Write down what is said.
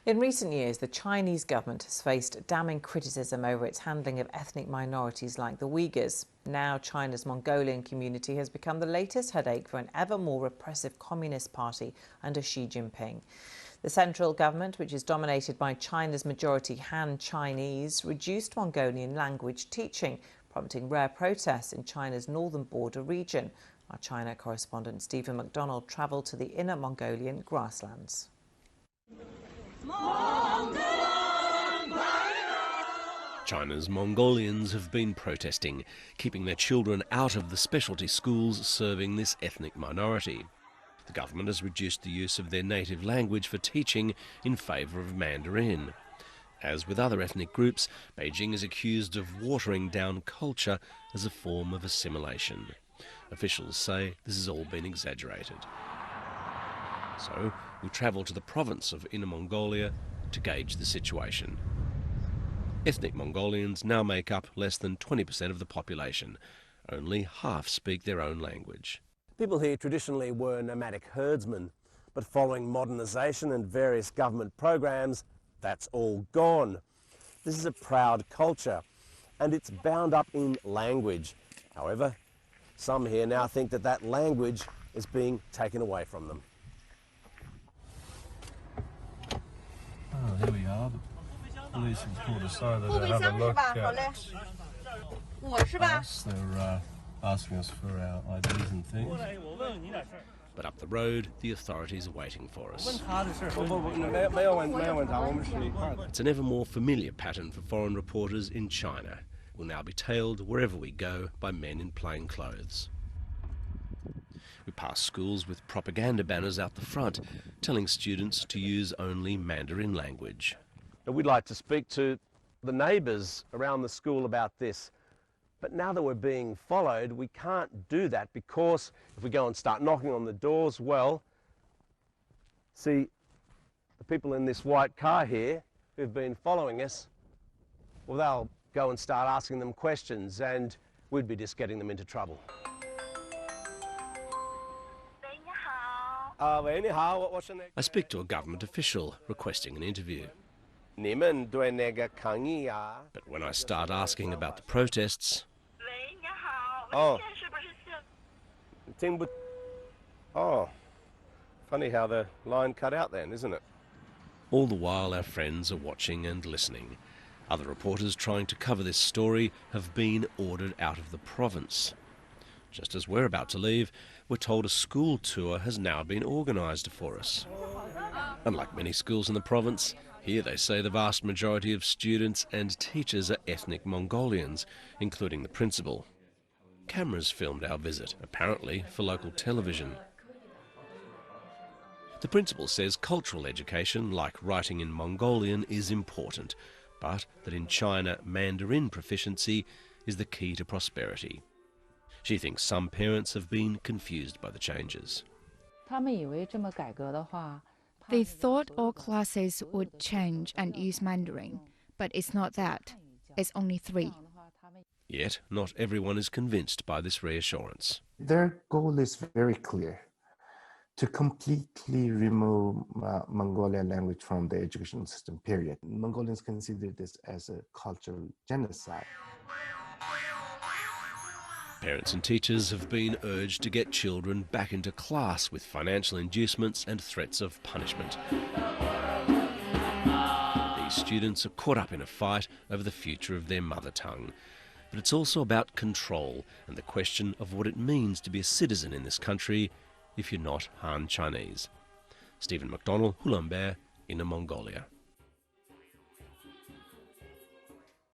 In recent years, the Chinese government has faced damning criticism over its handling of ethnic minorities like the Uyghurs. Now, China's Mongolian community has become the latest headache for an ever more repressive communist party under Xi Jinping. The central government, which is dominated by China's majority Han Chinese, reduced Mongolian language teaching, prompting rare protests in China's northern border region. Our China correspondent Stephen McDonald travelled to the Inner Mongolian grasslands. China's Mongolians have been protesting, keeping their children out of the specialty schools serving this ethnic minority. The government has reduced the use of their native language for teaching in favour of Mandarin. As with other ethnic groups, Beijing is accused of watering down culture as a form of assimilation. Officials say this has all been exaggerated. So we travel to the province of Inner Mongolia to gauge the situation. Ethnic Mongolians now make up less than 20% of the population. Only half speak their own language. People here traditionally were nomadic herdsmen, but following modernisation and various government programs, that's all gone. This is a proud culture, and it's bound up in language. However, some here now think that that language is being taken away from them. Oh, here we are. The police have pulled aside to have a look at us. They're asking us for our IDs and things. But up the road, the authorities are waiting for us. It's an ever more familiar pattern for foreign reporters in China. We'll now be tailed wherever we go by men in plain clothes. We pass schools with propaganda banners out the front, telling students to use only Mandarin language. We'd like to speak to the neighbours around the school about this. But now that we're being followed, we can't do that because if we go and start knocking on the doors, well, see, the people in this white car here who've been following us, well, they'll go and start asking them questions and we'd be just getting them into trouble. I speak to a government official requesting an interview. But when I start asking about the protests... Oh, funny how the line cut out then, isn't it? All the while our friends are watching and listening. Other reporters trying to cover this story have been ordered out of the province. Just as we're about to leave, we're told a school tour has now been organised for us. Unlike many schools in the province, here they say the vast majority of students and teachers are ethnic Mongolians, including the principal. Cameras filmed our visit, apparently for local television. The principal says cultural education, like writing in Mongolian, is important, but that in China, Mandarin proficiency is the key to prosperity. She thinks some parents have been confused by the changes. They thought all classes would change and use Mandarin, but it's not that. It's only 3. Yet, not everyone is convinced by this reassurance. Their goal is very clear: to completely remove Mongolian language from the education system, period. Mongolians consider this as a cultural genocide. Parents and teachers have been urged to get children back into class with financial inducements and threats of punishment. These students are caught up in a fight over the future of their mother tongue. But it's also about control and the question of what it means to be a citizen in this country if you're not Han Chinese. Stephen McDonald, Ulaanbaatar, Inner Mongolia.